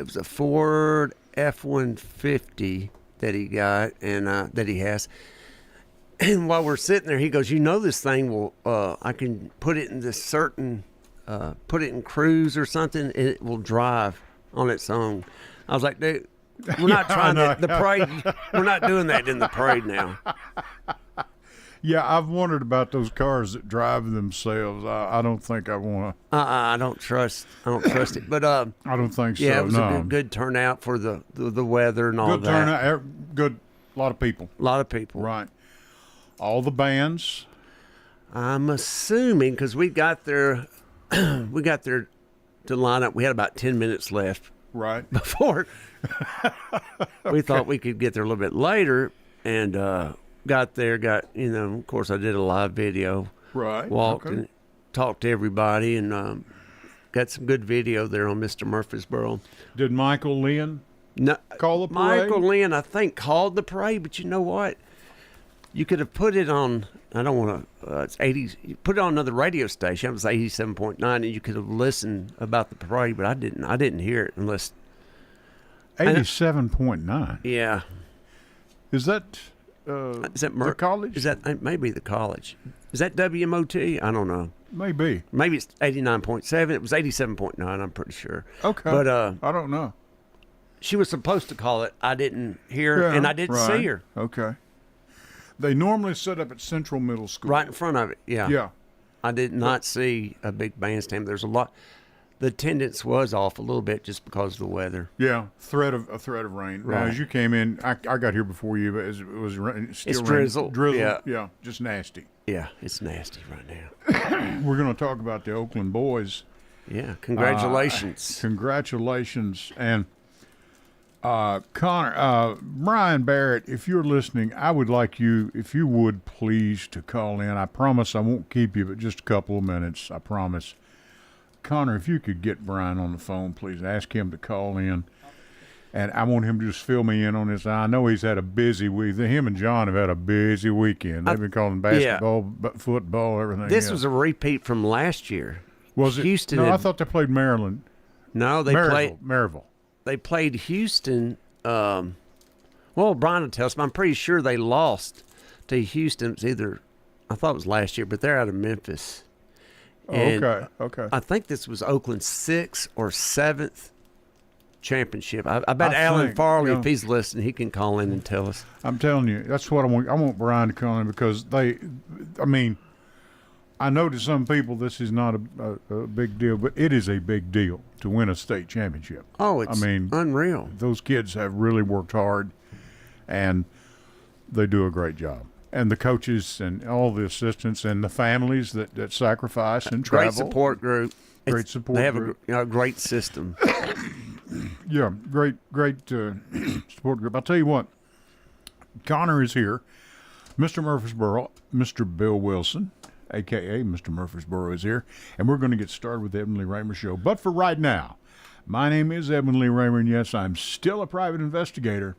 was a Ford F-150 that he got and that he has. And while we're sitting there, he goes, this thing will, I can put it in this certain, put it in cruise or something, and it will drive on its own. I was like, dude, we're not trying the parade. We're not doing that in the parade now. Yeah, I've wondered about those cars that drive themselves. I don't think I want to. I don't trust it. But I don't think so. Yeah, it was a good turnout for the weather and all that. Good turnout. Good. A lot of people. A lot of people. Right. All the bands. I'm assuming because we got there to line up. We had about 10 minutes left. Right. Before we thought we could get there a little bit later, and got there. Of course, I did a live video. Right. Walked and talked to everybody, and got some good video there on Mr. Murfreesboro. Did Michael Lynn call the parade? Michael Lynn, I think, called the parade, but you know what? You could have put it on. I don't want to. It's 80. You put it on another radio station. It was 87.9, and you could have listened about the parade, but I didn't. I didn't hear it unless 87.9. Yeah. Is that the college? Is that maybe the college? Is that WMOT? I don't know. Maybe. Maybe it's 89.7. It was 87.9. I'm pretty sure. Okay. But I don't know. She was supposed to call it. I didn't hear, and I didn't see her. Okay. They normally set up at Central Middle School. Right in front of it, yeah. Yeah. I did not see a big bandstand. There's a lot. The attendance was off a little bit just because of the weather. Yeah, a threat of rain. Right. Now, as you came in, I got here before you, but it was still drizzle. Yeah, just nasty. Yeah, it's nasty right now. We're going to talk about the Oakland boys. Yeah, congratulations. Congratulations. And Connor, Brian Barrett, if you're listening, I would like you, if you would please, to call in. I promise I won't keep you but just a couple of minutes. I promise. Connor, if you could get Brian on the phone, please ask him to call in. And I want him to just fill me in on this. I know he's had a busy week. Him and John have had a busy weekend. They've been calling basketball, football, everything. This was a repeat from last year. Was it? Houston? No, I thought they played Maryland. No, they played Maryville. They played Houston. Well, Brian will tell us, but I'm pretty sure they lost to Houston. It's either, I thought it was last year, but they're out of Memphis. And okay. I think this was Oakland's 6th or 7th championship. I bet Alan Farley, if he's listening, he can call in and tell us. I'm telling you, that's what I want. I want Brian to call in because I know to some people this is not a big deal, but it is a big deal to win a state championship. Oh, it's unreal. Those kids have really worked hard, and they do a great job. And the coaches and all the assistants and the families that sacrifice and travel. Great support group. They have a great system. Yeah, great support group. I'll tell you what, Connor is here. Mr. Murfreesboro, Mr. Bill Wilson, a.k.a. Mr. Murfreesboro, is here. And we're going to get started with the Edwin Lee Raymer Show. But for right now, my name is Edwin Lee Raymer, and yes, I'm still a private investigator.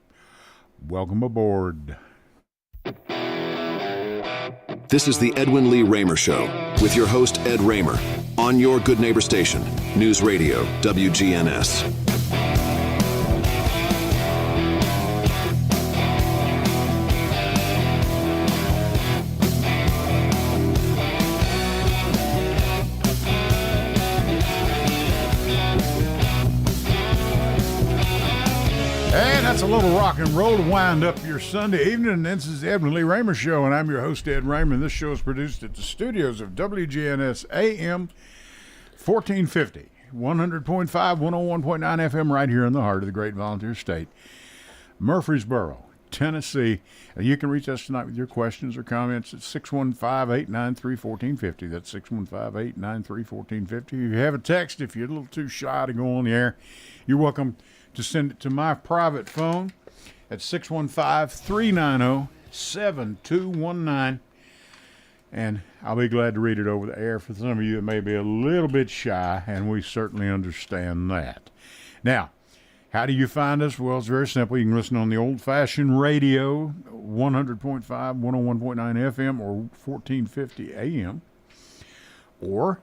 Welcome aboard. This is the Edwin Lee Raymer Show with your host, Ed Raymer, on your Good Neighbor station, News Radio, WGNS. And that's a little rock and roll to wind up your Sunday evening. This is the Edwin Lee Raymer Show, and I'm your host, Ed Raymer. This show is produced at the studios of WGNS AM 1450, 100.5, 101.9 FM, right here in the heart of the great volunteer state, Murfreesboro, Tennessee. You can reach us tonight with your questions or comments at 615-893-1450. That's 615-893-1450. If you have a text, if you're a little too shy to go on the air, you're welcome to send it to my private phone at 615-390-7219. And I'll be glad to read it over the air for some of you that may be a little bit shy, and we certainly understand that. Now, how do you find us? Well, it's very simple. You can listen on the old-fashioned radio, 100.5, 101.9 FM, or 1450 AM. Or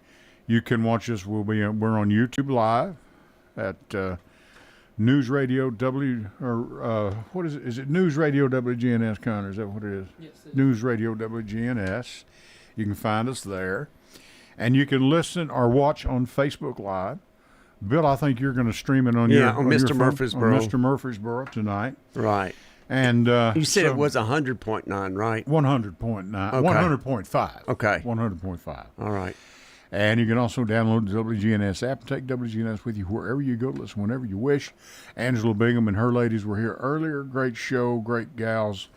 you can watch us. We're on YouTube Live at News Radio what is it? Is it News Radio WGNS, Connor? Is that what it is? Yes. News Radio WGNS. You can find us there. And you can listen or watch on Facebook Live. Bill, I think you're going to stream it on your on Mr. phone, Murfreesboro. on Mr. Murfreesboro tonight. Right. And you said it was 100.9, right? 100.9, Okay. 100.5. Okay. 100.5. All right. And you can also download the WGNS app and take WGNS with you wherever you go. Listen whenever you wish. Angela Bingham and her ladies were here earlier. Great show, great gals,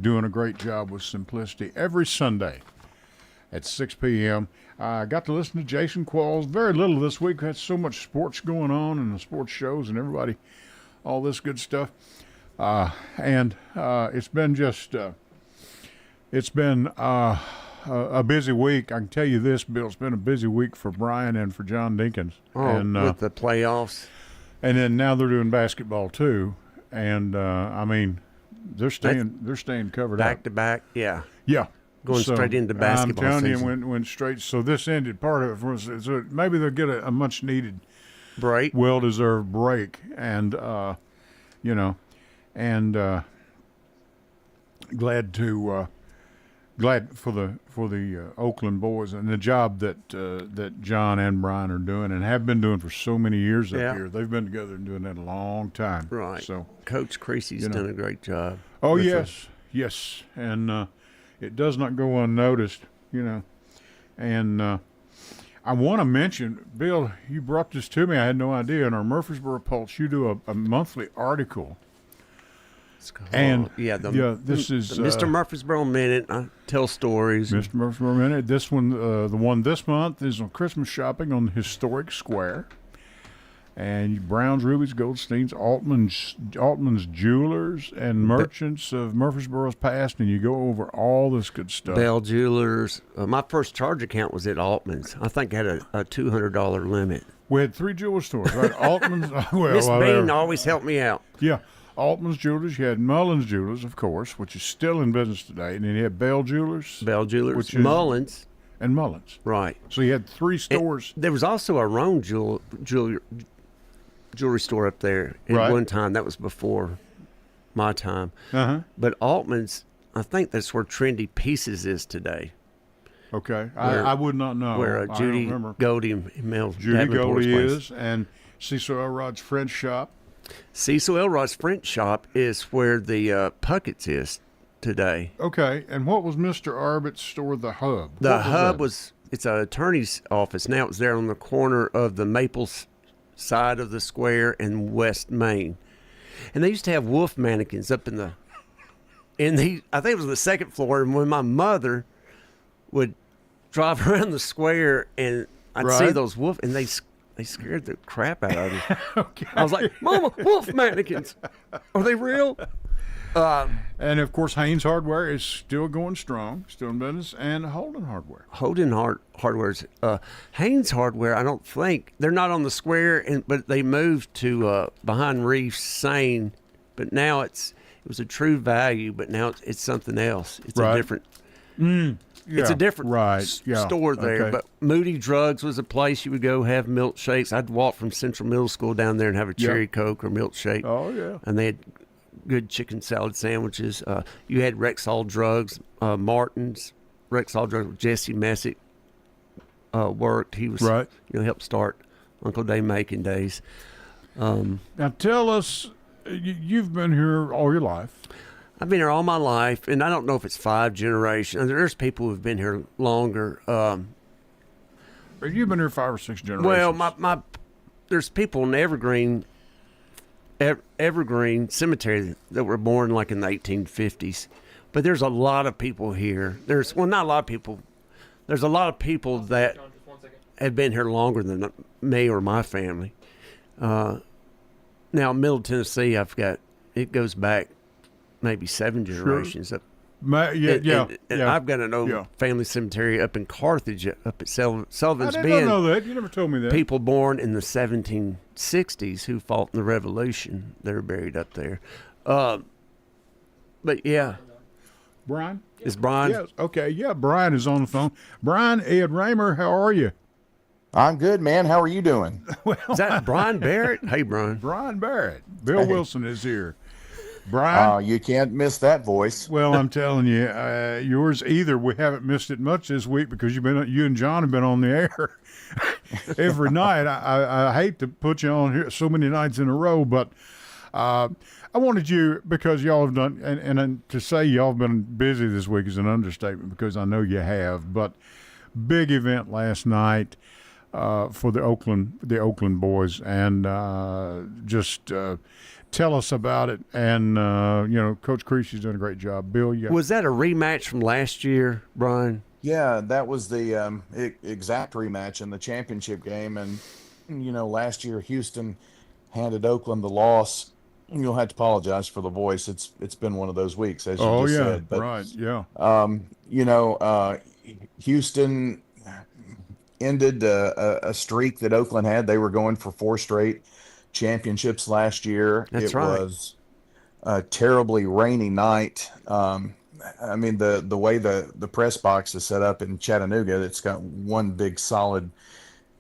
doing a great job with Simplicity every Sunday at 6 p.m. I got to listen to Jason Qualls. Very little this week. Had so much sports going on and the sports shows and everybody, all this good stuff. It's been just, it's been a busy week. I can tell you this, Bill. It's been a busy week for Brian and for John Dinkins. With the playoffs. And then now they're doing basketball too. And I mean, they're staying covered Back up. to back, yeah. Yeah. Going straight into basketball I'm telling season. you, went straight. So this ended part of it. So maybe they'll get a much needed break. Well-deserved break. And, glad for the Oakland boys and the job that John and Brian are doing and have been doing for so many years up here. They've been together and doing that a long time. Right. So Coach Creasy's done a great job. Oh yes, and it does not go unnoticed. And I want to mention, Bill, you brought this to me. I had no idea. In our Murfreesboro Pulse, you do a monthly article. And this is the Mr. Murfreesboro Minute. I tell stories. Mr. Murfreesboro Minute. This one, the one this month, is on Christmas shopping on the historic square. And Brown's, Ruby's, Goldstein's, Altman's Jewelers, and Merchants of Murfreesboro's past, and you go over all this good stuff. Bell Jewelers. My first charge account was at Altman's. I think I had a $200 limit. We had 3 jeweler stores, right? Altman's. Miss Bean always helped me out. Yeah. Altman's Jewelers. You had Mullins Jewelers, of course, which is still in business today. And then you had Bell Jewelers. Which is Mullins. And Mullins. Right. So you had 3 stores. And there was also a Roan jewelry store up there at one time. That was before my time. Uh-huh. But Altman's, I think that's where Trendy Pieces is today. Okay. I would not know. Where Judy Goldie and Judy Goldie is, and Cecil Elrod's French shop. Cecil Elrod's French shop is where the Puckett's is today. Okay. And what was Mr. Arbit's store, The Hub? The Hub it's an attorney's office. Now it's there on the corner of the Maples side of the square and West Main. And they used to have wolf mannequins up I think it was the second floor. And when my mother would drive around the square and I'd see those wolf, and they scared the crap out of me. Okay. I was like, Mama, wolf mannequins. Are they real? And, of course, Haynes Hardware is still going strong, still in business, and Holden Hardware. Hardware's Haynes Hardware, I don't think. They're not on the square, but they moved to behind Reef Sane. But now it was a True Value, but now it's something else. It's a different... It's a different store there. Okay. But Moody Drugs was a place you would go have milkshakes. I'd walk from Central Middle School down there and have a cherry Coke or milkshake. Oh, yeah. And they had good chicken salad sandwiches. You had Rexall Drugs, Martin's. Rexall Drugs, Jesse Messick worked. He was helped start Uncle Day Macon days. Now tell us, you've been here all your life. I've been here all my life, and I don't know if it's 5 generations. There's people who've been here longer. You've been here 5 or 6 generations. Well, there's people in Evergreen Cemetery that were born like in the 1850s. But there's a lot of people here. Not a lot of people. There's a lot of people that have been here longer than me or my family. Now, Middle Tennessee, it goes back maybe 7 generations. Sure. And I've got an old family cemetery up in Carthage, up at Sullivan's Bend. I didn't know that. You never told me that. People born in the 1760s who fought in the Revolution, they're buried up there. But yeah. Brian? Is Brian? Yes. Okay. Yeah, Brian is on the phone. Brian, Ed Raymer, how are you? I'm good, man. How are you doing? Is that Brian Barrett? Hey, Brian. Brian Barrett. Bill Wilson is here. Brian? You can't miss that voice. Well, I'm telling you, yours either. We haven't missed it much this week because you and John have been on the air every night. I hate to put you on here so many nights in a row, but I wanted you, because y'all have done, and to say y'all have been busy this week is an understatement because I know you have, but big event last night for the Oakland boys, and just tell us about it. And Coach Creasy's done a great job. Bill, was that a rematch from last year, Brian? Yeah, that was the exact rematch in the championship game. And last year Houston handed Oakland the loss. You'll have to apologize for the voice. It's been one of those weeks, as you just said. But, right, yeah. Houston ended a streak that Oakland had. They were going for 4 straight championships last year. That's right. It was a terribly rainy night. The way the press box is set up in Chattanooga, it's got one big solid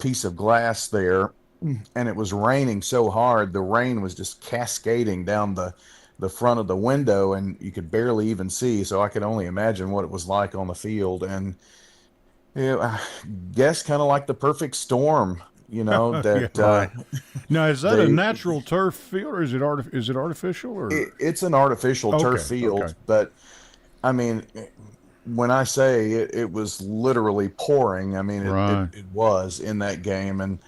piece of glass there, and it was raining so hard, the rain was just cascading down the front of the window, and you could barely even see. So I could only imagine what it was like on the field. And I guess kind of like the perfect storm, that right. Now, is that a natural turf field, or is it artificial? Or it's an artificial turf field. Okay. But I mean, when I say it was literally pouring, I mean it was in that game, and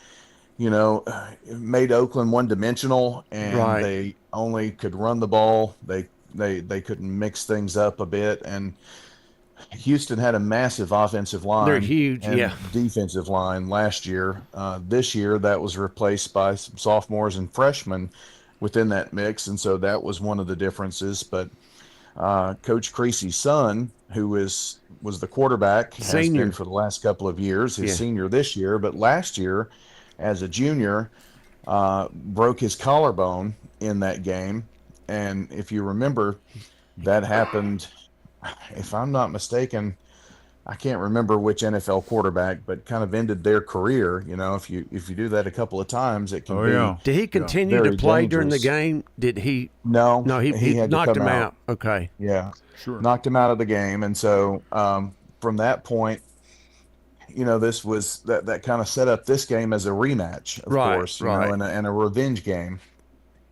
it made Oakland one-dimensional, and they only could run the ball. They couldn't mix things up a bit, and Houston had a massive offensive line. They're huge, and defensive line last year. This year, that was replaced by some sophomores and freshmen within that mix, and so that was one of the differences. But Coach Creasy's son, who was the quarterback, has been for the last couple of years, his senior this year, but last year, as a junior, broke his collarbone in that game. And if you remember, that happened, if I'm not mistaken, I can't remember which NFL quarterback, but kind of ended their career. If you do that a couple of times, it can be. Did he continue to play during the game? Did he? No, he had knocked to come him out. Okay. Yeah, sure. Knocked him out of the game, and so from that point, this was that kind of set up this game as a rematch, of course, and a revenge game.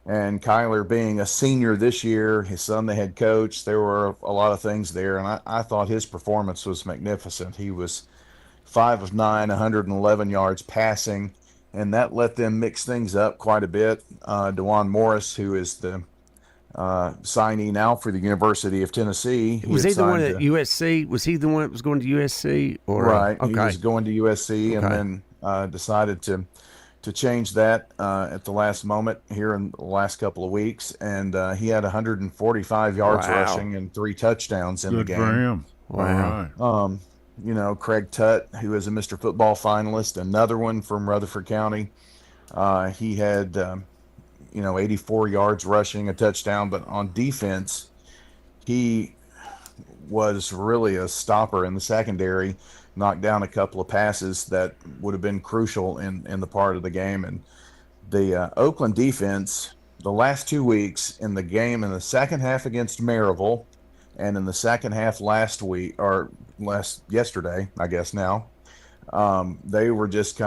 And Kyler being a senior this year, his son the head coach, there were a lot of things there, and I thought his performance was magnificent. He was 5 of 9, 111 yards passing, and that let them mix things up quite a bit. DeJuan Morris, who is the signee now for the University of Tennessee. Was he the one at USC? Was he the one that was going to USC? Right. Okay. He was going to USC, and then decided to change that at the last moment here in the last couple of weeks, and he had 145 yards rushing and 3 touchdowns in the game. Good for him. Wow. Craig Tutt, who is a Mr. Football finalist, another one from Rutherford County. He had 84 yards rushing, a touchdown, but on defense, he was really a stopper in the secondary. Knocked down a couple of passes that would have been crucial in the part of the game. And the Oakland defense, the last 2 weeks in the game, in the second half against Maryville, and in the second half yesterday, I guess now, they were just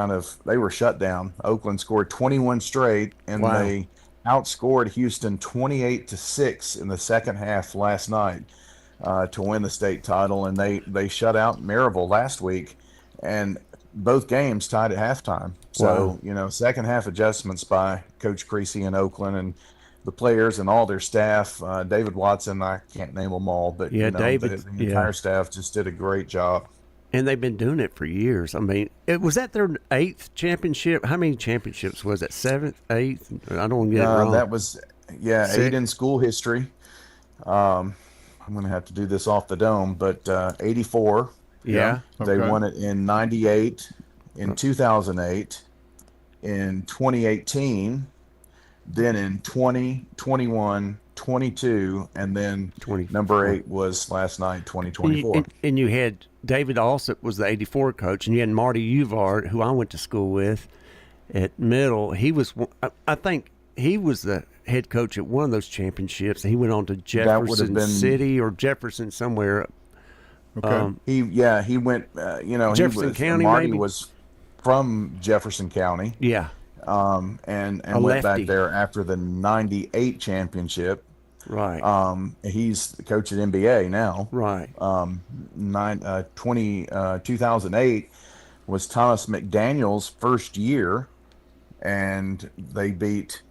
they were shut down. Oakland scored 21 straight, and they outscored Houston 28-6 in the second half last night. To win the state title, and they shut out Maryville last week, and both games tied at halftime. So second half adjustments by Coach Creasy in Oakland, and the players and all their staff. David Watson, I can't name them all, but David, the entire staff just did a great job. And they've been doing it for years. I mean, was that their 8th championship? How many championships was it? 7th, 8th? I don't want to get it wrong. That was 8 in school history. I'm going to have to do this off the dome, but 84. Yeah. They won it in 98, in 2008, in 2018, then in 20, 21, 22, and then 24. number 8 was last night, 2024. And you had David Alsop was the 84 coach, and you had Marty Uvard, who I went to school with at middle. He was, I think he was the head coach at one of those championships. He went on to Jefferson City or Jefferson somewhere. Okay. He went, Jefferson County, Marty maybe? was from Jefferson County. Yeah. And went back there after the 98 championship. Right. He's the coach at NBA now. Right. 2008 was Thomas McDaniel's first year, and they beat,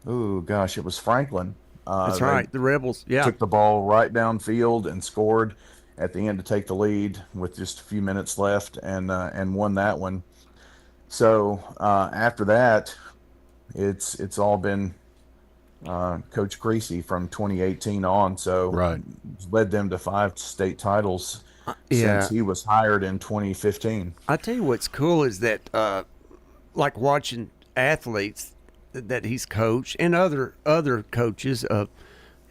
it was Franklin. That's right. The Rebels. Yeah. Took the ball right downfield and scored at the end to take the lead with just a few minutes left, and won that one. So after that, it's all been Coach Creasy from 2018 on. So Right. led them to 5 state titles since he was hired in 2015. I tell you what's cool is that, like watching athletes that he's coached and other coaches at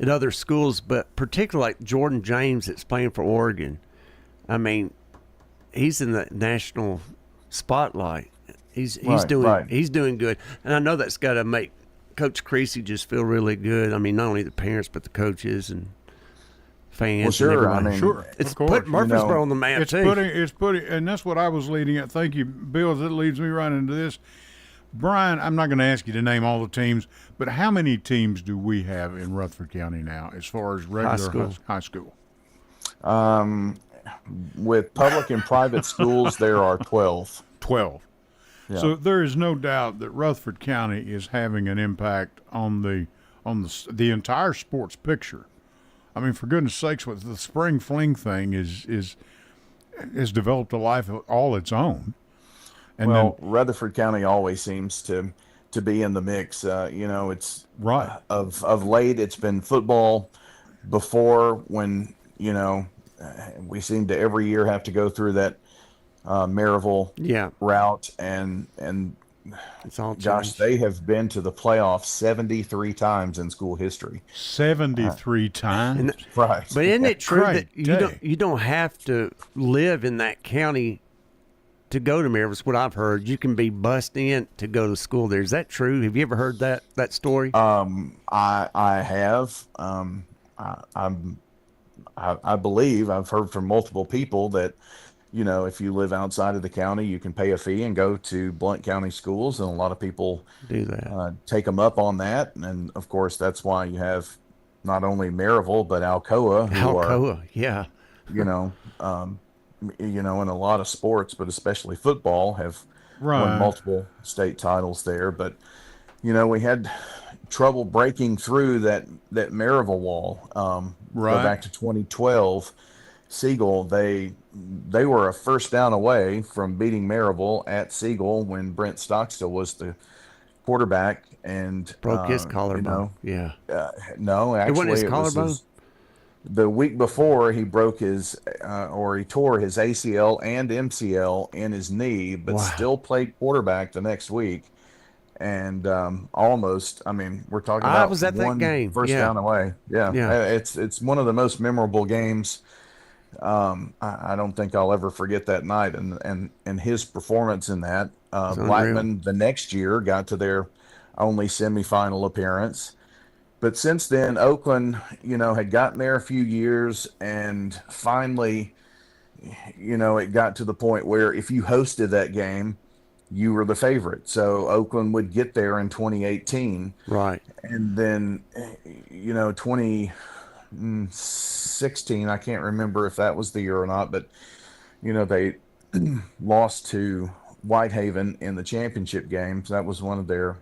other schools, but particularly like Jordan James that's playing for Oregon. I mean, he's in the national spotlight. He's doing good, and I know that's got to make Coach Creasy just feel really good. I mean, not only the parents but the coaches and fans. Well, sure. And everybody. I mean, sure. It's of course. put Murfreesboro on the map too. It's putting, and that's what I was leading at. Thank you, Bill. That leads me right into this. Brian, I'm not going to ask you to name all the teams, but how many teams do we have in Rutherford County now as far as regular high school? With public and private schools, there are 12. 12. Yeah. So there is no doubt that Rutherford County is having an impact on the entire sports picture. I mean, for goodness sakes, what the spring fling thing has developed a life of all its own. And Rutherford County always seems to be in the mix. It's right. Of late, it's been football. Before, when we seem to every year have to go through that Maryville route, and it's all gosh, they have been to the playoffs 73 times in school history. 73 times, right? But isn't it true Great that you don't have to live in that county to go to Maryville? What I've heard, you can be bussed in to go to school there. Is that true? Have you ever heard that story? I have. I believe I've heard from multiple people that, if you live outside of the county, you can pay a fee and go to Blount County schools, and a lot of people do that. Take them up on that, and of course that's why you have not only Maryville but Alcoa, in a lot of sports, but especially football, have won multiple state titles there. But we had trouble breaking through that Maryville wall. Go back to 2012. Siegel, they were a first down away from beating Maryville at Siegel when Brent Stockstill was the quarterback and broke his collarbone. No, actually, it wasn't his collarbone. The week before, he broke he tore his ACL and MCL in his knee, but still played quarterback the next week. And almost, we're talking about I was at that game. First down away. Yeah. It's one of the most memorable games. I don't think I'll ever forget that night and his performance in that. Blackman the next year got to their only semifinal appearance. But since then, Oakland, had gotten there a few years, and finally, it got to the point where if you hosted that game, you were the favorite. So Oakland would get there in 2018. Right. And then, 2016, I can't remember if that was the year or not, but, they lost to Whitehaven in the championship games. That was one of their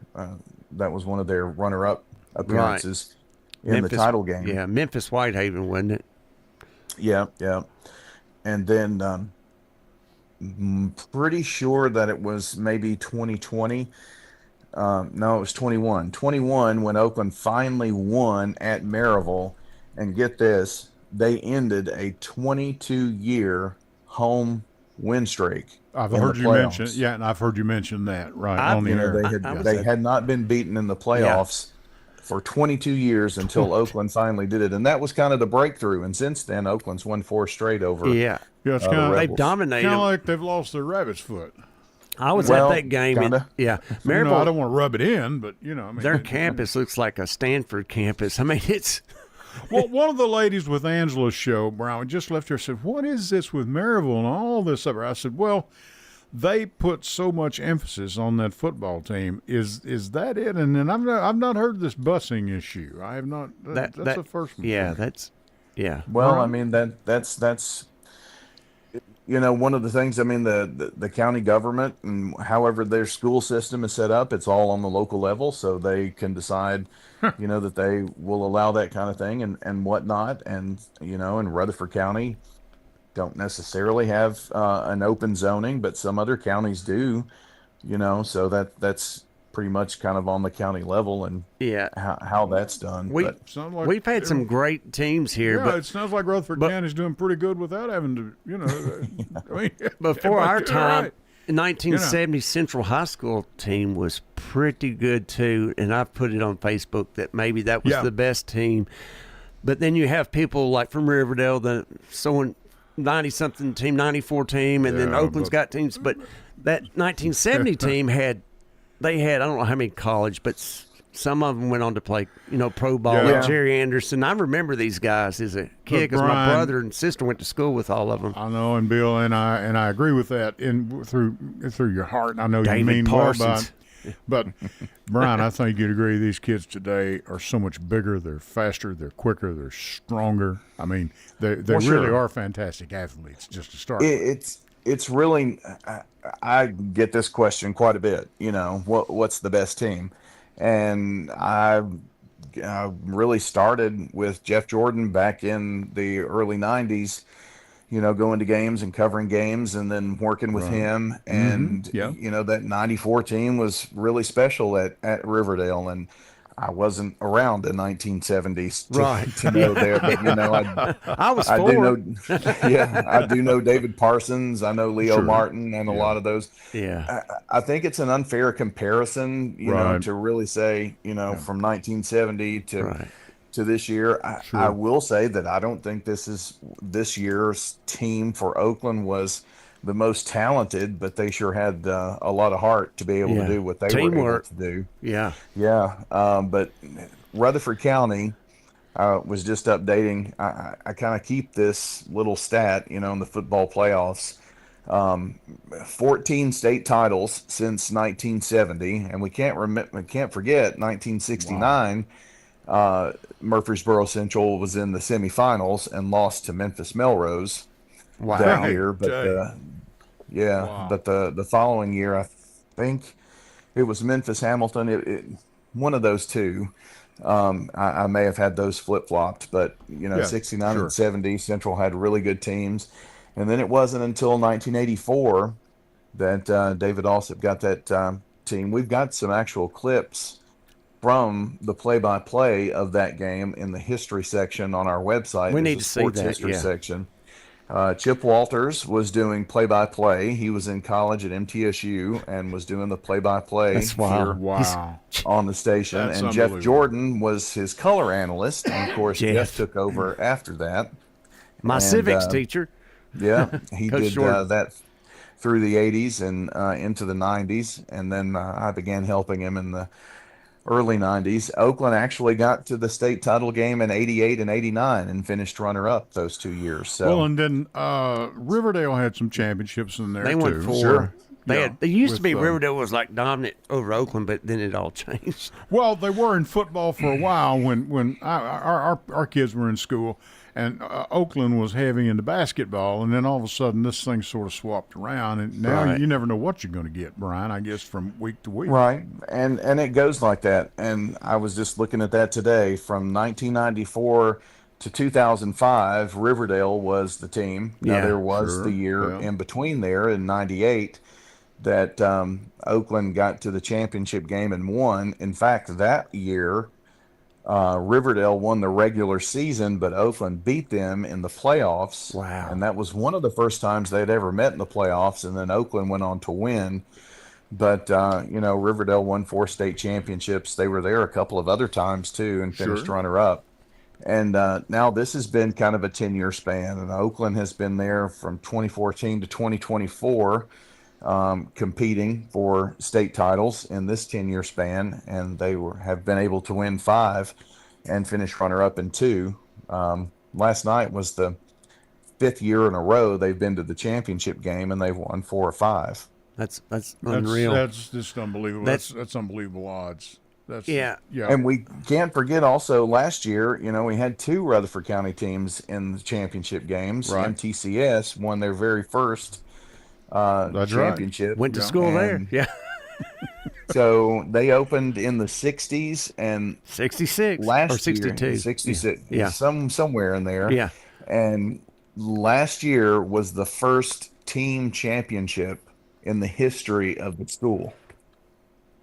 runner-up appearances in the title game. Yeah, Memphis Whitehaven, wasn't it? Yeah. And then pretty sure that it was maybe 2020. No, it was 21. 21 when Oakland finally won at Maryville. And get this, they ended a 22-year home win streak. I've heard you mention, and I've heard you mention that on the air. They had not been beaten in the playoffs for 22 years until Oakland finally did it. And that was kind of the breakthrough. And since then, Oakland's won 4 straight over Yeah. Yeah, it's the kind of They've Rebels. dominated. kind of them. like they've lost their rabbit's foot. I was Well, at that game. kinda. Yeah. You know, I Maryville, don't want to rub it in, but I mean, their campus looks like a Stanford campus. I mean, it's Well, one of the ladies with Angela's show, Brown, just left here, said, "What is this with Maryville and all this stuff?" I said, "Well, they put so much emphasis on that football team. Is that it?" And then I've not heard this busing issue. I have not. That's the first one. Yeah, that's yeah. Well, I mean, that's one of the things. I mean, the county government and however their school system is set up, it's all on the local level, so they can decide, that they will allow that kind of thing and whatnot. And in Rutherford County, don't necessarily have an open zoning, but some other counties do. So that's pretty much kind of on the county level and Yeah. how that's done. We- But Sounds like We've had some great teams here, Yeah, but it sounds like Rutherford County's doing pretty good without having to, I mean, before our you're time, right. in 1970, Central High School team was pretty good too, and I've put it on Facebook that maybe that was Yeah. the best team. But then you have people like from Riverdale, the 90-something team, 94 team, and then Yeah, Oakland's but- got teams. But that 1970 team had I don't know how many college, but some of them went on to play, pro ball. Yeah. Like Jerry Anderson. I remember these guys as a kid because my Brian- brother and sister went to school with all of them. I know, and Bill, and I agree with that through your heart. And I know David you mean Parsons. well by it. But Brian, I think you'd agree these kids today are so much bigger. They're faster. They're quicker. They're stronger. I mean, they Well, really sure. are fantastic athletes. Just to start. with. It's really I get this question quite a bit. What's the best team? And I really started with Jeff Jordan back in the early 90s, going to games and covering games and then working with him. And, Yeah. That 94 team was really special at Riverdale. And I wasn't around in 1970s to know there, but I was I four. do know, I do know David Parsons. I know Leo Sure. Martin and a lot of those. Yeah. I think it's an unfair comparison, Right. to really say, from 1970 to this year. Sure. I will say that I don't think this year's team for Oakland was the most talented, but they sure had a lot of heart to be able Yeah. to do what they were able Teamwork. to do. Yeah. Yeah, but Rutherford County was just updating. I kind of keep this little stat, in the football playoffs. 14 state titles since 1970, and we can't forget 1969. Murfreesboro Central was in the semifinals and lost to Memphis Melrose that year. But Wow. but the following year, I think it was Memphis Hamilton. One of those two. I may have had those flip-flopped, but 69 sure. and 70 Central had really good teams. And then it wasn't until 1984 that David Alsop got that team. We've got some actual clips from the play-by-play of that game in the history section on our website. We There's need a to see sports that, history yeah. section. Chip Walters was doing play-by-play. He was in college at MTSU and was doing the play-by-play That's wild. here Wow. on the station. That's And Jeff unbelievable. Jordan was his color analyst. And of course, Jeff. Jeff took over after that. My And, civics teacher. Yeah, he Coach did Jordan. that through the 80s and into the 90s. And then I began helping him in the early 90s. Oakland actually got to the state title game in 88 and 89 and finished runner-up those 2 years. So Well, and then Riverdale had some championships in there They too. went 4. Sure. They used to with, be Riverdale was like dominant over Oakland, but then it all changed. Well, they were in football for a while when our kids were in school, and Oakland was heavy into basketball, and then all of a sudden this thing sort of swapped around, and now Right. you never know what you're going to get, Brian. I guess from week to week. right, and it goes like that. And I was just looking at that today. From 1994 to 2005, Riverdale was the team. Now Yeah, there was sure, the year yeah. in between there in 98 that Oakland got to the championship game and won. In fact, that year, Riverdale won the regular season, but Oakland beat them in the playoffs. Wow. And that was one of the first times they'd ever met in the playoffs. And then Oakland went on to win But Riverdale won 4 state championships. They were there a couple of other times too and finished runner-up. And now this has been kind of a 10-year span, and Oakland has been there from 2014 to 2024, competing for state titles in this 10-year span, and they have been able to win 5 and finish runner-up in 2. Last night was the 5th year in a row they've been to the championship game, and they've won 4 or 5. That's unreal. That's just unbelievable. That's unbelievable odds. Yeah. And we can't forget also last year, we had 2 Rutherford County teams in the championship games. Right. MTCS won their very first championship. Went to school there. Yeah. So they opened in the 60s and 66 last or 62. year, 66. Yeah. Somewhere in there. Yeah. And last year was the first team championship in the history of the school.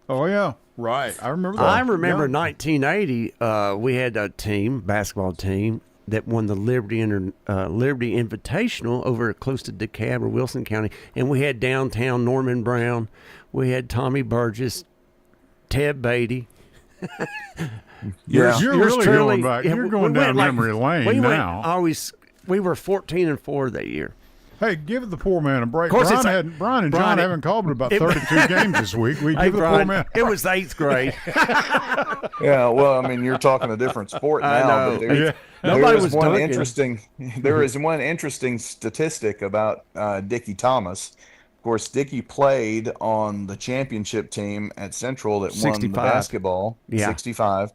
Oh, yeah. Right. I remember that. I remember 1980, we had a basketball team, that won the Liberty Invitational over close to DeKalb or Wilson County. And we had downtown Norman Brown. We had Tommy Burgess, Ted Beatty. You're really going back. You're going down memory lane now. We were 14-4 that year. Hey, give the poor man a break. Of course, Brian and John haven't called but about 32 games this week. We give the poor man. It was 8th grade. Yeah, well, I mean, you're talking a different sport now. I know. But there is one interesting statistic about Dickie Thomas. Of course, Dickie played on the championship team at Central that 65. won the basketball, 65.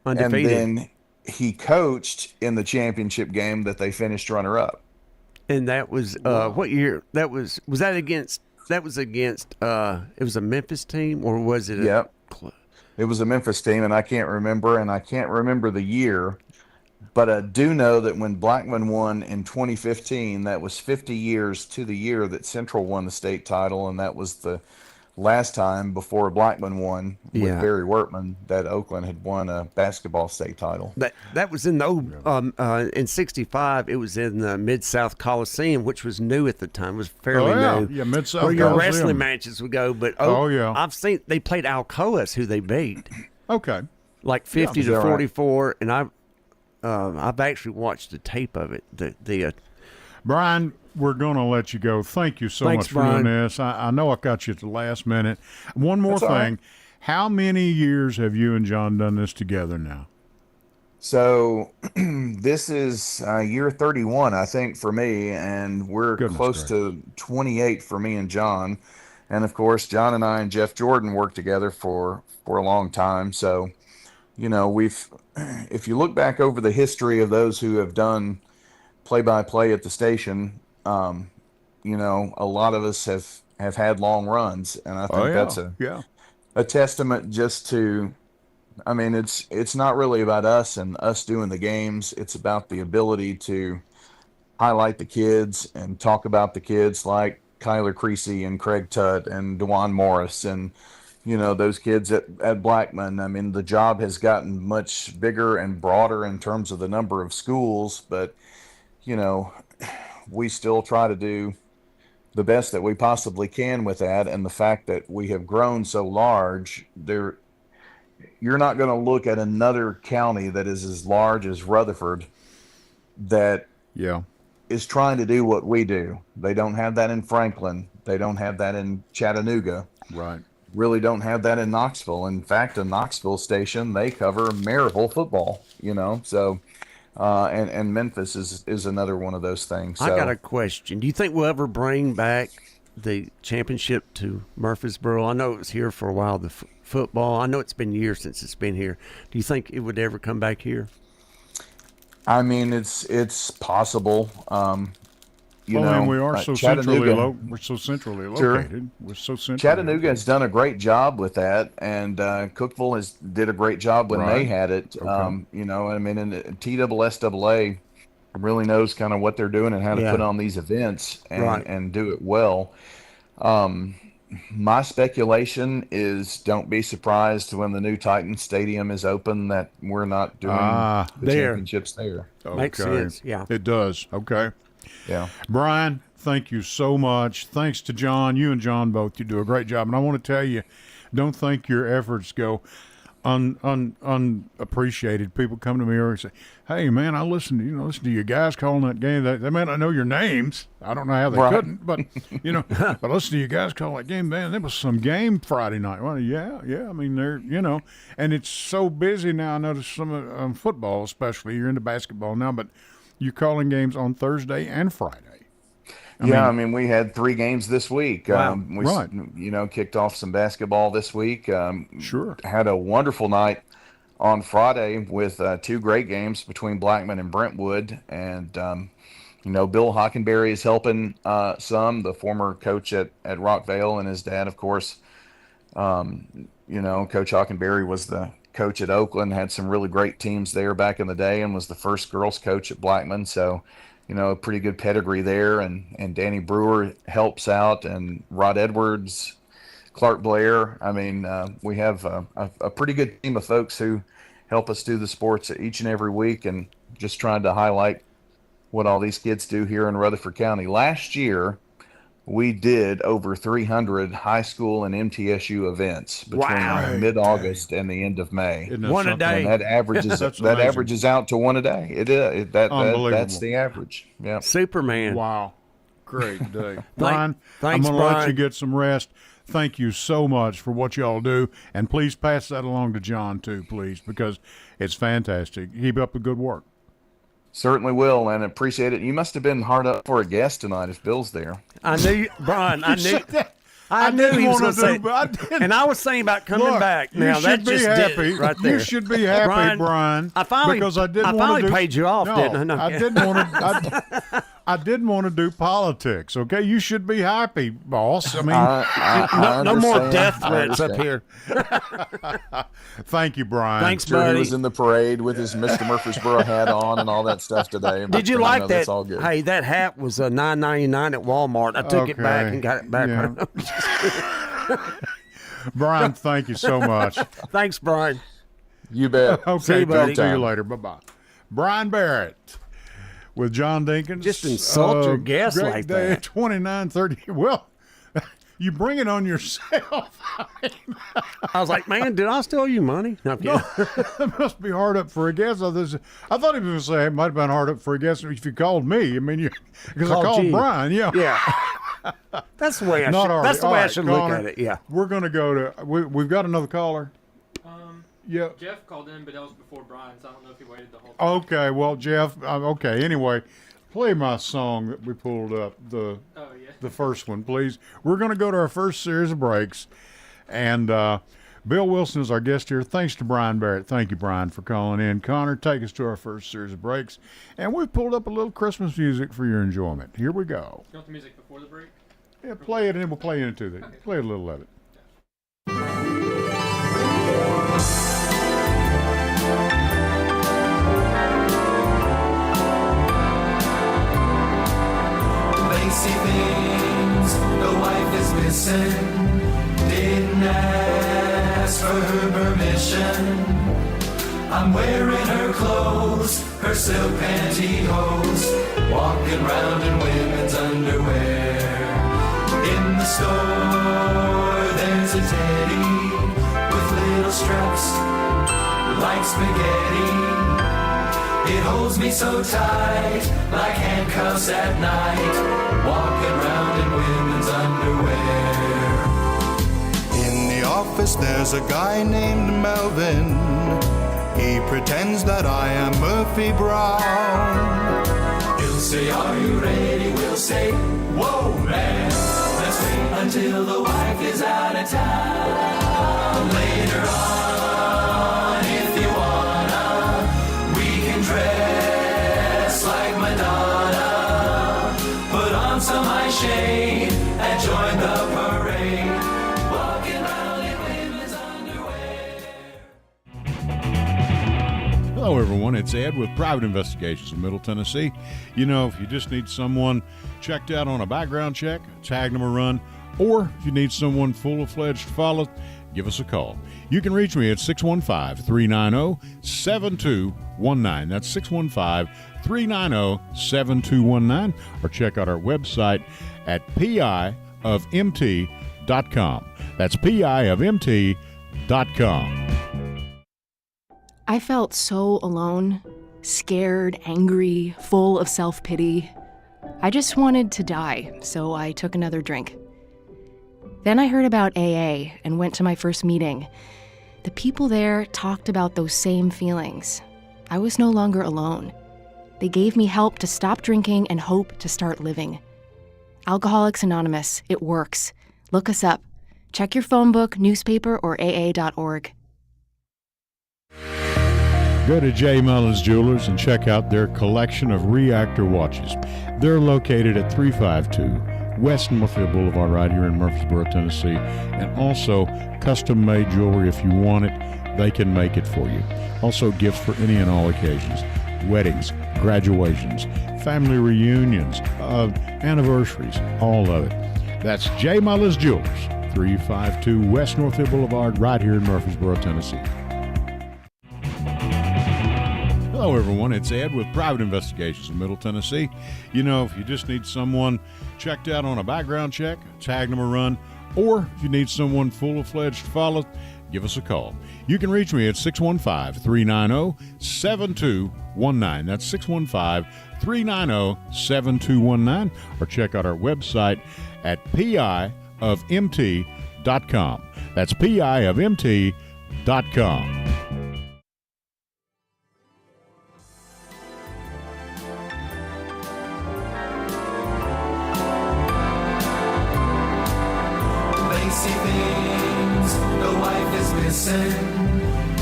Undefeated. And then he coached in the championship game that they finished runner-up. And that was what year? That was against it was a Memphis team, or was it Yep. It was a Memphis team, and I can't remember the year, but I do know that when Blackman won in 2015, that was 50 years to the year that Central won the state title, and that was the last time before Blackman won with Barry Wortman that Oakland had won a basketball state title. That was in the in '65. It was in the Mid-South Coliseum, which was new at the time. It was fairly new. Yeah, Mid-South where your Coliseum. wrestling matches would go. But I've seen they played Alcoas, who they beat. Okay. Like 50 to 44, and I've actually watched the tape of it. Brian, we're going to let you go. Thank you so much for doing this. I know I got you at the last minute. One more thing. Right. How many years have you and John done this together now? So this is year 31, I think, for me, and we're close to 28 for me and John. And, of course, John and I and Jeff Jordan worked together for a long time. So, if you look back over the history of those who have done play-by-play at the station, a lot of us have had long runs, and I think that's a testament just to, I mean, it's not really about us and us doing the games. It's about the ability to highlight the kids and talk about the kids like Kyler Creasy and Craig Tutt and DeJuan Morris and, those kids at Blackman. I mean, the job has gotten much bigger and broader in terms of the number of schools, but, we still try to do the best that we possibly can with that. And the fact that we have grown so large, you're not going to look at another county that is as large as Rutherford that is trying to do what we do. They don't have that in Franklin. They don't have that in Chattanooga. Right. Really don't have that in Knoxville. In fact, a Knoxville station, they cover Maryville football, so and Memphis is another one of those things. So, I got a question. Do you think we'll ever bring back the championship to Murfreesboro? I know it was here for a while, the football. I know it's been years since it's been here. Do you think it would ever come back here? I mean, it's possible. We are so centrally we're so centrally located. Sure. We're so centrally Chattanooga has done a great job with that, and Cookeville did a great job when they had it. Okay. And TSSAA really knows kind of what they're doing and how to put on these events and do it well. My speculation is don't be surprised when the new Titan Stadium is open that we're not doing the championships there. Okay. Makes sense, yeah. It does. Okay. Yeah. Brian, Thank you so much. Thanks to John. You and John both. You do a great job. And I want to tell you, don't think your efforts go unappreciated. People come to me and say, "Hey, man, I listen to you guys calling that game. They may not know your names. I don't know how they couldn't, but but listen to you guys calling that game. Man, there was some game Friday night. Well, yeah. I mean, and it's so busy now. I notice some football, especially. You're into basketball now, but you're calling games on Thursday and Friday. I mean, we had 3 games this week. Wow. We kicked off some basketball this week. Sure. Had a wonderful night on Friday with 2 great games between Blackman and Brentwood. And, Bill Hockenberry is helping the former coach at Rockvale, and his dad, of course. Coach Hockenberry was the coach at Oakland, had some really great teams there back in the day, and was the first girls coach at Blackman. So, a pretty good pedigree there, and Danny Brewer helps out, and Rod Edwards, Clark Blair. I mean, we have a pretty good team of folks who help us do the sports each and every week, and just trying to highlight what all these kids do here in Rutherford County. Last year, we did over 300 high school and MTSU events between mid-August and the end of May. One a day. And that averages out to one a day. That's the average. Yeah. Superman. Wow. Great day. Brian, Thanks, I'm going to let Brian. you get some rest. Thank you so much for what y'all do. And please pass that along to John, too, please, because it's fantastic. Keep up the good work. Certainly will, and appreciate it. You must have been hard up for a guest tonight if Bill's there. I knew, Brian. I knew he was going to say. And I was saying about coming back. Now that just did it right there. You should be happy, Brian. I finally paid you off, didn't I? No. I didn't want to do politics. Okay, you should be happy, boss. I mean, no more death threats up here. Thank you, Brian. Thanks, Sure, buddy. he was in the parade with his Mr. Murfreesboro hat on and all that stuff today. Did you like that? That's all good. Hey, that hat was $9.99 at Walmart. I took it back and got it back. Yeah. Brian, thank you so much. Thanks, Brian. You bet. Okay, See you, buddy. talk to you later. Bye-bye. Brian Barrett with John Dinkins. Just insult your guests great like day, that. 29:30. Well, you bring it on yourself. I was like, man, did I steal you money? No, I'm kidding. That must be hard up for a guest. I thought he was going to say it might have been hard up for a guest if you called me. I mean, because I called Brian. Yeah. Yeah. That's the way I Not should. That's the All way I right, should Connor, look at it. Yeah. We're going to go to. We've got another caller. Yeah. Jeff called in, but that was before Brian, so I don't know if he waited the whole time. Okay. Well, Jeff. Okay. Anyway, play my song that we pulled up. The first one, please. We're going to go to our first series of breaks, and Bill Wilson is our guest here. Thanks to Brian Barrett. Thank you, Brian, for calling in. Connor, take us to our first series of breaks, and we've pulled up a little Christmas music for your enjoyment. Here we go. You want the music before the break? Yeah, play it, and then we'll play into it. Okay. Play a little of it. They see things the wife is missing. Didn't ask for her permission. I'm wearing her clothes, her silk pantyhose, walking around in women's underwear. In the store, there's a teddy with little straps like spaghetti. It holds me so tight, like handcuffs at night, walking around in women's underwear. In the office there's a guy named Melvin. He pretends that I am Murphy Brown. He'll say, are you ready? We'll say, whoa man, let's wait until the wife is out of town. Later on, if you wanna, we can dress like Madonna, put on some eye shade and join the parade, walking around in women's underwear. Hello, everyone. It's Ed with Private Investigations in Middle Tennessee. You know, if you just need someone checked out on a background check, tagging them a run, or if you need someone full-fledged to follow, give us a call. You can reach me at 615-390-7219. That's 615-390-7219. Or check out our website at piofmt.com. That's piofmt.com. I felt so alone, scared, angry, full of self-pity. I just wanted to die, so I took another drink. Then I heard about AA and went to my first meeting. The people there talked about those same feelings. I was no longer alone. They gave me help to stop drinking and hope to start living. Alcoholics Anonymous, it works. Look us up. Check your phone book, newspaper, or AA.org. Go to J. Mullins Jewelers and check out their collection of reactor watches. They're located at 352 West Northfield Boulevard right here in Murfreesboro, Tennessee. And also custom-made jewelry. If you want it, they can make it for you. Also gifts for any and all occasions. Weddings, graduations, family reunions, anniversaries, all of it. That's J. Mullins Jewelers, 352 West Northfield Boulevard right here in Murfreesboro, Tennessee. Hello, everyone. It's Ed with Private Investigations in Middle Tennessee. You know, if you just need someone checked out on a background check, tag them a run, or if you need someone full-fledged to follow, give us a call. You can reach me at 615-390-7219. That's 615-390-7219. Or check out our website at piofmt.com. That's piofmt.com.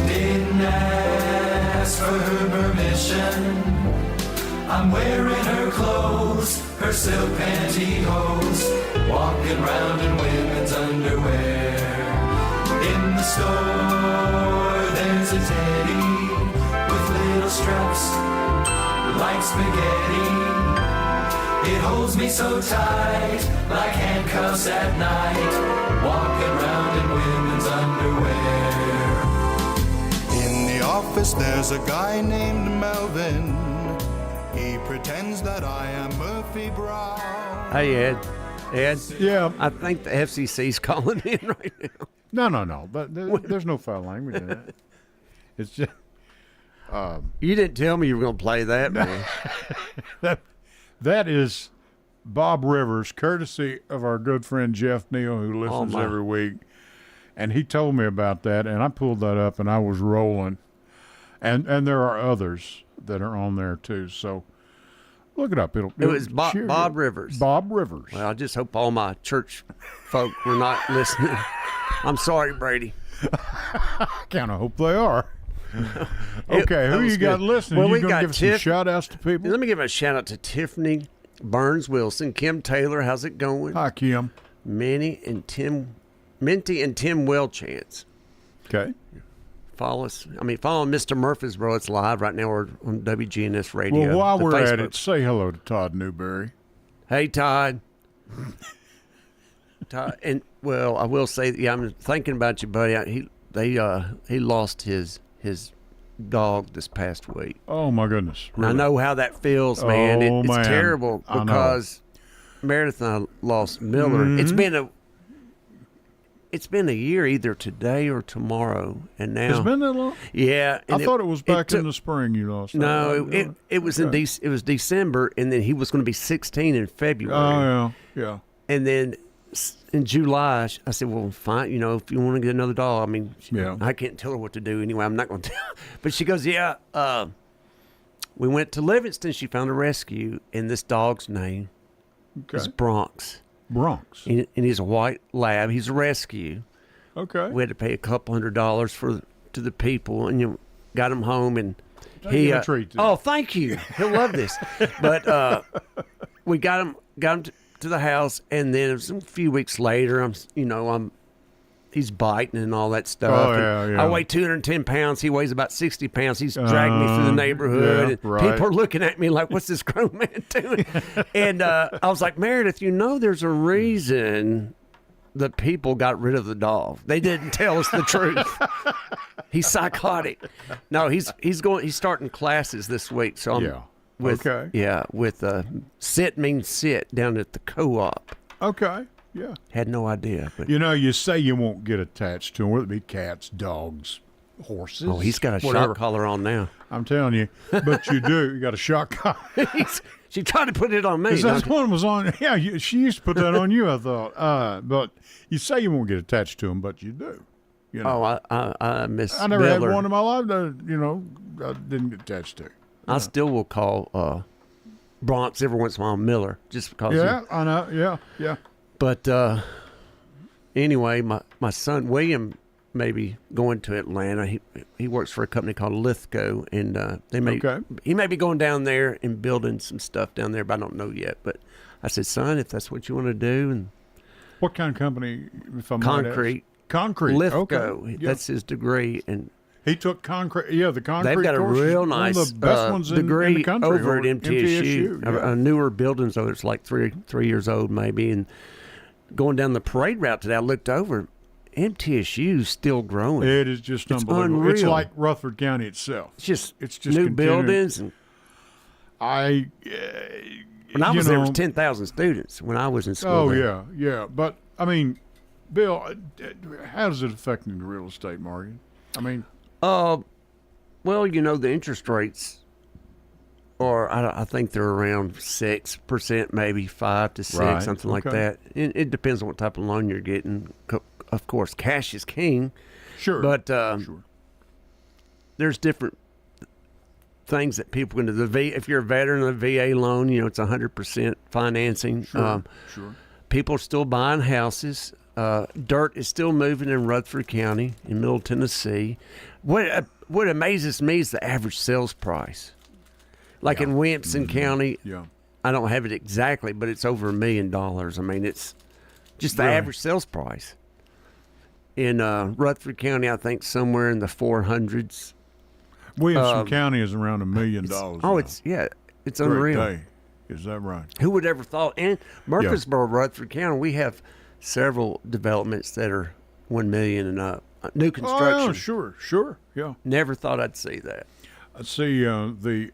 Didn't ask for her permission. I'm wearing her clothes, her silk pantyhose, walking around in women's underwear. In the store, there's a teddy with little straps like spaghetti. It holds me so tight, like handcuffs at night, walking around in women's underwear. In the office there's a guy named Melvin. He pretends that I am Murphy Brown. Hey, Ed. Ed? Yeah. I think the FCC's calling in right now. No. But there's no foul language in that. It's just... You didn't tell me you were going to play that, man. That is Bob Rivers, courtesy of our good friend Jeff Neal, who listens every week. And he told me about that, and I pulled that up, and I was rolling. And there are others that are on there, too. So look it up. It was Bob Rivers. Bob Rivers. Well, I just hope all my church folk were not listening. I'm sorry, Brady. I kind of hope they are. Okay, who you got listening? Well, you we going to got give some shout-outs to people? Let me give a shout-out to Tiffany Burns-Wilson, Kim Taylor, how's it going? Hi, Kim. Minty and Tim Wellchance. Okay. Follow Mr. Murfreesboro. It's live right now. We're on WGNS Radio. Well, while we're Facebook. at it, say hello to Todd Newberry. Hey, Todd. Todd, and well, I will say, I'm thinking about you, buddy. He lost his dog this past week. Oh my goodness! Really? I know how that feels, man. It's terrible because Meredith and I lost Miller. Mm-hmm. It's been a year, either today or tomorrow, and now it's been that long. Yeah, I thought it was back in the spring. You lost. No, it was it was December, and then he was going to be 16 in February. Oh yeah. And then in July, I said, "Well, fine. You know, if you want to get another dog, I mean, I can't tell her what to do anyway. I'm not going to tell." But she goes, "Yeah." We went to Livingston. She found a rescue, and this dog's name is Bronx. And he's a white lab. He's a rescue. Okay. We had to pay a couple $100 to the people, and got him home, and he a treat. Oh, thank you. He'll love this. But we got him to the house, and then it was a few weeks later. He's biting and all that stuff. Oh, yeah. I weigh 210 pounds. He weighs about 60 pounds. He's dragging me through the neighborhood. And people are looking at me like, what's this grown man doing? And I was like, Meredith, there's a reason the people got rid of the dog. They didn't tell us the truth. He's psychotic. No, he's starting classes this week. So I'm with sit means sit down at the co-op. Okay. Yeah. Had no idea. But You say you won't get attached to them, whether it be cats, dogs, horses. oh, he's got a whatever. shock collar on now. I'm telling you. But you do. You got a shock collar. She tried to put it on me. That one was on. Yeah, she used to put that on you, I thought. But you say you won't get attached to them, but you do. Oh, I miss I never Miller. had one in my life that, I didn't get attached to. I still will call Bronx every once in a while Miller, just because. Yeah, I know. Yeah. But anyway, my son William may be going to Atlanta. He works for a company called Lithgow, and he may be going down there and building some stuff down there, but I don't know yet. But I said, son, if that's what you want to do, and what kind of company? If I'm concrete. Concrete. Lithgow. Okay. That's his degree, and he took concrete. Yeah, the concrete. they've got a course is real one nice of the best ones degree in the country, over at MTSU. Yeah. A newer building, so it's like three years old maybe. And going down the parade route today, I looked over. MTSU's still growing. It is just unbelievable. Unreal. It's like Rutherford County itself. It's just continuing. new buildings. And when I was there was 10,000 students when I was in school. Oh there. yeah. But I mean, Bill, how does it affect the real estate market? I mean, well, the interest rates are, I think they're around 6%, maybe 5 to 6, Right. something like Okay. that. It depends on what type of loan you're getting. Of course, cash is king. sure. But sure. there's different things that people can do. If you're a veteran, a VA loan, it's 100% financing. Sure. People are still buying houses. Dirt is still moving in Rutherford County, in Middle Tennessee. What amazes me is the average sales price. Like in Williamson County, I don't have it exactly, but it's over $1 million. I mean, it's just the average sales price. In Rutherford County, I think somewhere in the 400s. Williamson County is around $1 million. Oh, now. it's Great unreal. day. Is that right? Who would ever thought? And Murfreesboro, Rutherford County, we have several developments that are $1 million and up. New construction. Oh, sure. Yeah. Never thought I'd see that. I see the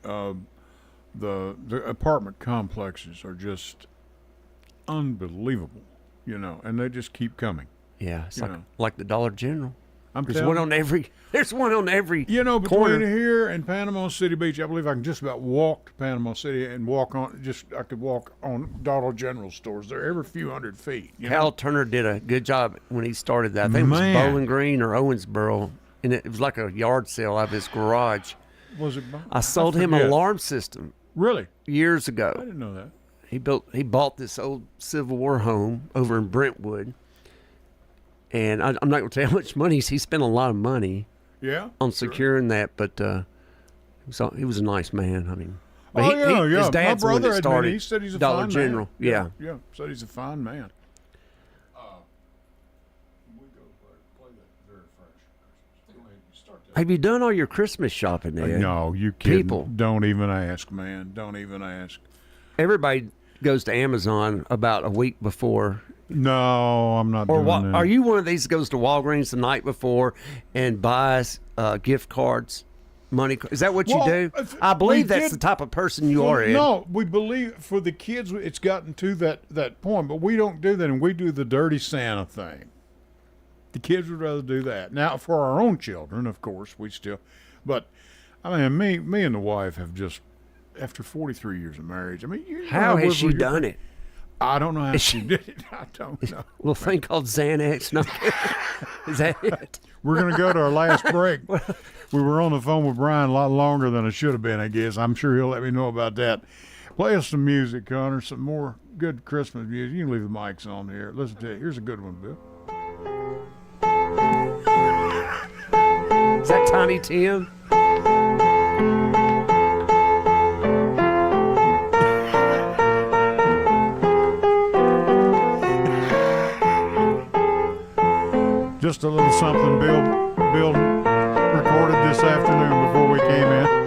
apartment complexes are just unbelievable, and they just keep coming. Yeah, it's like the Dollar General. I'm There's telling one on every. There's one on every. between corner. here and Panama City Beach, I believe I can just about walk to Panama City and walk on. I could walk on Dollar General stores. They're every few hundred feet. Cal Turner did a good job when he started that. I think it was Bowling Green or Owensboro, and it was like a yard sale out of his garage. Was it? I sold him an alarm system Really? years ago. I didn't know that. He bought this old Civil War home over in Brentwood, and I'm not going to tell you how much money he spent. A lot of money on securing that, but he was a nice man. I mean, but his dad's the one that started he said he's a Dollar fine General. Man. Yeah. Said he's a fine man. Have you done all your Christmas shopping there? No, you kidding. People. Don't even ask, man. Don't even ask. Everybody goes to Amazon about a week before. No, I'm not doing that. Are you one of these that goes to Walgreens the night before and buys gift cards, money? Is that what you do? I believe that's the type of person you are, Ed. No, we believe for the kids it's gotten to that point, but we don't do that, and we do the dirty Santa thing. The kids would rather do that. Now, for our own children, of course, we still. But, I mean, me and the wife have just, after 43 years of marriage, I mean, how has she done it? I don't know how she did it. I don't know. A little thing called Xanax. No, is that it? We're going to go to our last break. We were on the phone with Brian a lot longer than I should have been, I guess. I'm sure he'll let me know about that. Play us some music, Connor, some more good Christmas music. You can leave the mics on here. Listen to it. Here's a good one, Bill. Is that Tiny Tim? Just a little something Bill recorded this afternoon before we came in.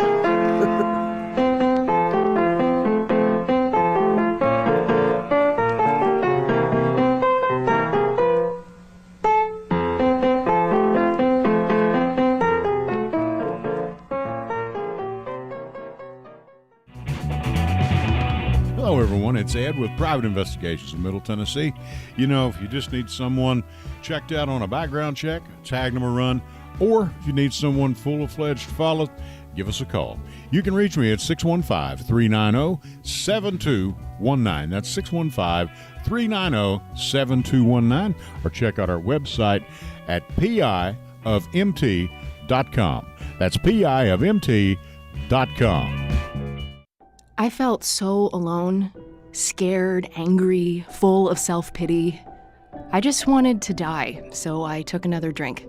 Hello, everyone. It's Ed with Private Investigations in Middle Tennessee. You know, if you just need someone checked out on a background check, tag them a run, or if you need someone full-fledged to follow, give us a call. You can reach me at 615-390-7219. That's 615-390-7219. Or check out our website at piofmt.com. That's piofmt.com. I felt so alone, scared, angry, full of self-pity. I just wanted to die, so I took another drink.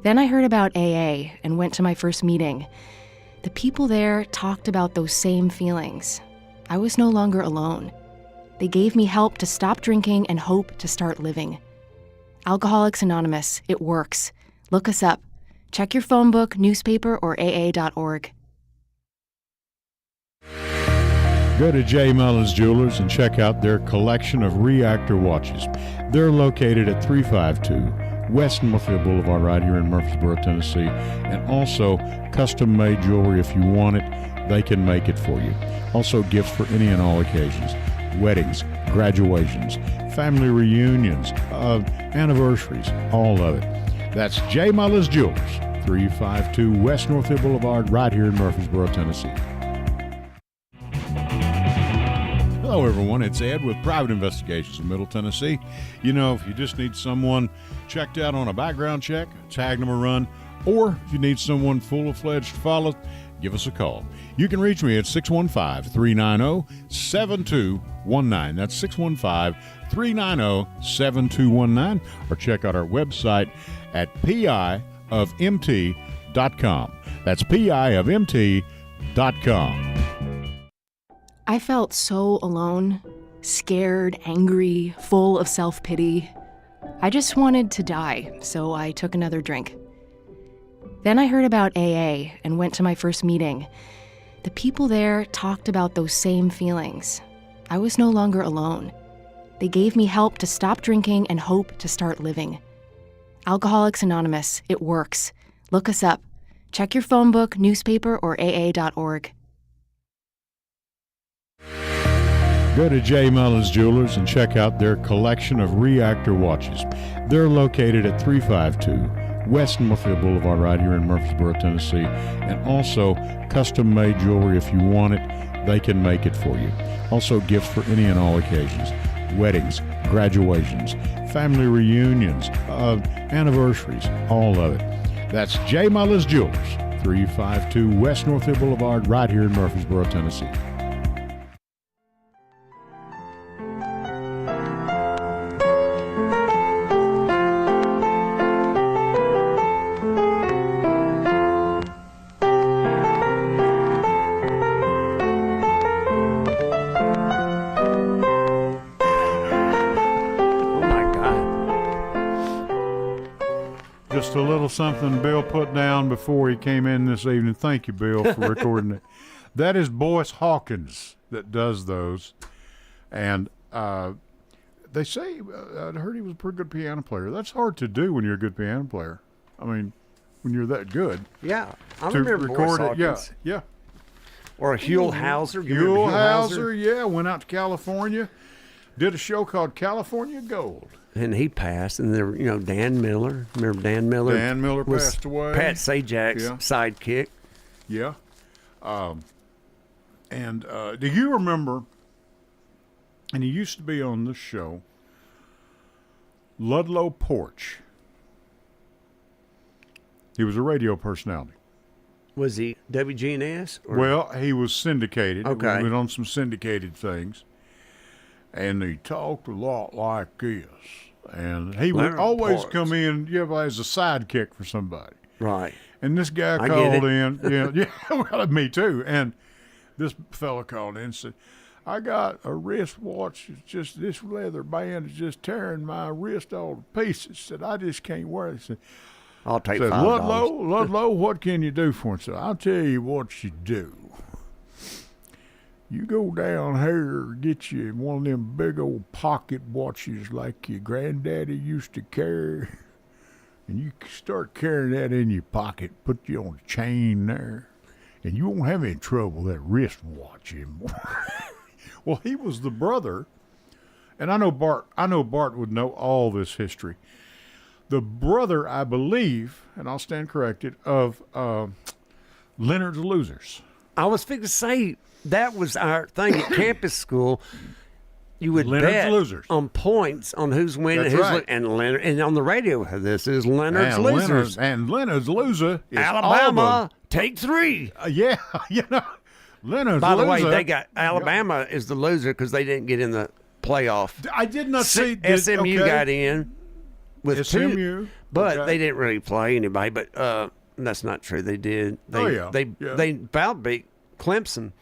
Then I heard about AA and went to my first meeting. The people there talked about those same feelings. I was no longer alone. They gave me help to stop drinking and hope to start living. Alcoholics Anonymous, it works. Look us up. Check your phone book, newspaper, or aa.org. Go to J. Mullins Jewelers and check out their collection of reactor watches. They're located at 352 West Northfield Boulevard right here in Murfreesboro, Tennessee. And also custom-made jewelry. If you want it, they can make it for you. Also gifts for any and all occasions. Weddings, graduations, family reunions, anniversaries, all of it. That's J. Mullins Jewelers, 352 West Northfield Boulevard right here in Murfreesboro, Tennessee. Hello, everyone. It's Ed with Private Investigations in Middle Tennessee. You know, if you just need someone checked out on a background check, tag them a run, or if you need someone full-fledged to follow, give us a call. You can reach me at 615-390-7219. That's 615-390-7219. Or check out our website at piofmt.com. That's piofmt.com. I felt so alone, scared, angry, full of self-pity. I just wanted to die, so I took another drink. Then I heard about AA and went to my first meeting. The people there talked about those same feelings. I was no longer alone. They gave me help to stop drinking and hope to start living. Alcoholics Anonymous, it works. Look us up. Check your phone book, newspaper, or aa.org. Go to J. Mullins Jewelers and check out their collection of reactor watches. They're located at 352 West Northfield Boulevard right here in Murfreesboro, Tennessee. And also custom-made jewelry. If you want it, they can make it for you. Also gifts for any and all occasions. Weddings, graduations, family reunions, anniversaries, all of it. That's J. Mullins Jewelers, 352 West Northfield Boulevard right here in Murfreesboro, Tennessee. Just a little something Bill put down before he came in this evening. Thank you, Bill, for recording it. That is Boyce Hawkins that does those. And they say, I heard he was a pretty good piano player. That's hard to do when you're a good piano player. I mean, when you're that good. Yeah, I to remember record Boyce it. Yeah, Hawkins. yeah. Or Huell Hauser. You remember Huell Hauser, yeah, went out to California, did a show called California Gold. And he passed, and there, Dan Miller. Remember Dan Miller? Dan Miller was passed away. Pat Sajak's Yeah. sidekick. Yeah. Do you remember, and he used to be on this show, Ludlow Porch. He was a radio personality. Was he WGNS? Or? Well, he was syndicated. Okay. He was on some syndicated things. And he talked a lot like this. And he would always come in, as a sidekick for somebody. Right. And this guy called in. Yeah, well, me too. And this fella called in and said, I got a wristwatch. It's just this leather band is just tearing my wrist all to pieces. Said, I just can't wear it. Said, I'll take said, $5. Ludlow, what can you do for me? Said, I'll tell you what you do. You go down here, get you one of them big old pocket watches like your granddaddy used to carry, and you start carrying that in your pocket, put you on a chain there, and you won't have any trouble with that wristwatch anymore. Well, he was the brother, and I know Bart would know all this history. The brother, I believe, and I'll stand corrected, of Leonard's Losers. I was fixing to say that was our thing at campus school. You would Leonard's bet Losers. on points on who's winning, That's who's right. and Leonard, and on the radio, this is Leonard's And Losers. Leonard's Loser is Alabama, Auburn. take 3. Yeah, Leonard's By the Loser. way, they got Alabama is the loser because they didn't get in the playoff. I did not see SMU got in with SMU, 2, but okay. they didn't really play anybody. But that's not true. They did. They about beat Clemson,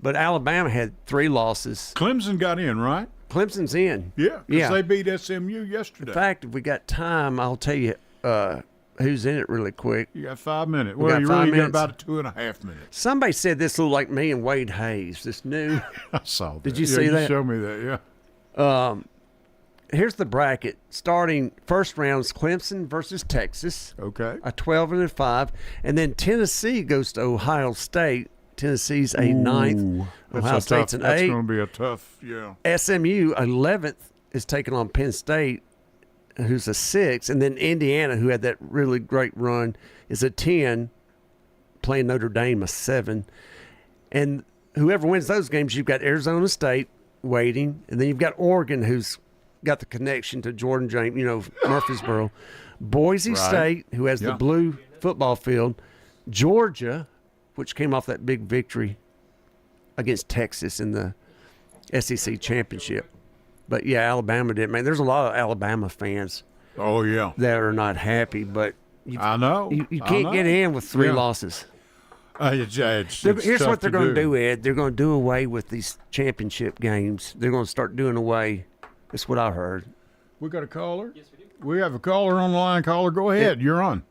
but Alabama had 3 losses. Clemson got in, right? Clemson's in. Yeah, because they beat SMU yesterday. In fact, if we got time, I'll tell you who's in it really quick. You got 5 minutes. We Well, got you 5 really got minutes. about 2.5 minutes. Somebody said this looked like me and Wade Hayes. This new. I saw that. Did you see that? You showed me that, yeah. Here's the bracket. Starting first round's Clemson versus Texas. Okay. A 12-5, and then Tennessee goes to Ohio State. Tennessee's a 9th. Ohio State's an 8th. That's going to be a tough, yeah. SMU 11th is taking on Penn State, who's a 6th, and then Indiana, who had that really great run, is a 10, playing Notre Dame a 7. And whoever wins those games, you've got Arizona State waiting, and then you've got Oregon, who's got the connection to Jordan James, Murfreesboro. Boise State, who has the blue football field. Georgia, which came off that big victory against Texas in the SEC championship. But, yeah, Alabama didn't. Man, there's a lot of Alabama fans Oh, yeah. that are not happy, but I know. you can't get in with 3 losses. It's Here's tough what they're going to do, Ed. They're going to do away with these championship games. They're going to start doing away. That's what I heard. We got a caller? Yes, we do. We have a caller on the line. Caller, go ahead. You're on.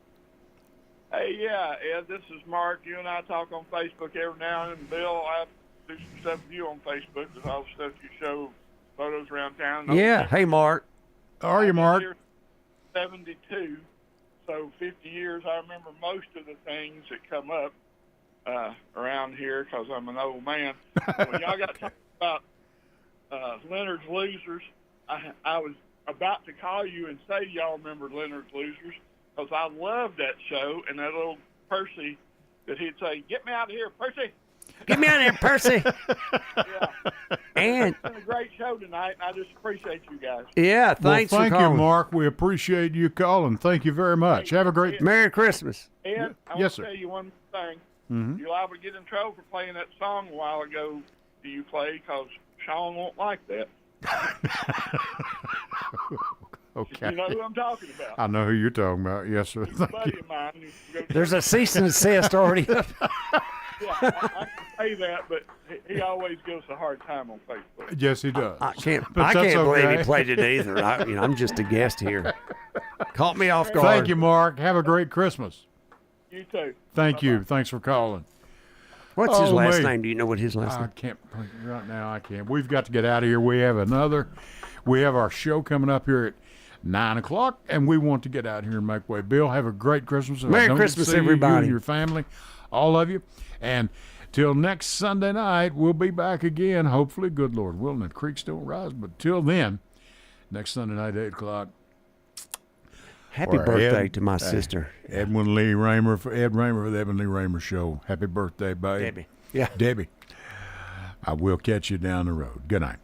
Hey, yeah, Ed, this is Mark. You and I talk on Facebook every now and then. Bill, I do some stuff with you on Facebook. There's all the stuff you show, photos around town. Yeah. Hey, Mark. How are you, Mark? I'm 72, so 50 years. I remember most of the things that come up around here because I'm an old man. When y'all got talking about Leonard's Losers, I was about to call you and say y'all remember Leonard's Losers because I loved that show and that little Percy that he'd say, "Get me out of here, Percy." Get me out of here, Percy. Yeah. And It's been a great show tonight, and I just appreciate you guys. yeah, thanks well, thank for calling. you, Mark. We appreciate you calling. Thank you very much. Have a great. Merry Christmas. And I Yes, want sir. to tell you one thing. Mhm. You're liable to get in trouble for playing that song a while ago. Do you play? Because Sean won't like that. Okay. You know who I'm talking about. I know who you're talking about. Yes, sir. He's a Thank buddy you. of mine. There's a cease and desist already up. Yeah, I can say that, but he always gives a hard time on Facebook. Yes, he does. I can't But that's believe okay. he played it either. I'm just a guest here. Caught me off guard. Thank you, Mark. Have a great Christmas. You too. Thank you. Thanks for calling. What's his Oh, last me. name? Do you know what his last I name? can't right now. I can't. We've got to get out of here. We have our show coming up here at 9:00, and we want to get out here and make way. Bill, have a great Christmas. If I Merry don't get to Christmas, see you, everybody. You and your family, all of you, and till next Sunday night, we'll be back again. Hopefully, good Lord willing, the creeks don't rise. But till then, next Sunday night, 8:00. Happy Or birthday Ed- to my sister, Edwin Lee Raymer for Ed Raymer for the Edwin Lee Raymer Show. Happy birthday, babe. Debbie. Yeah. Debbie. I will catch you down the road. Good night.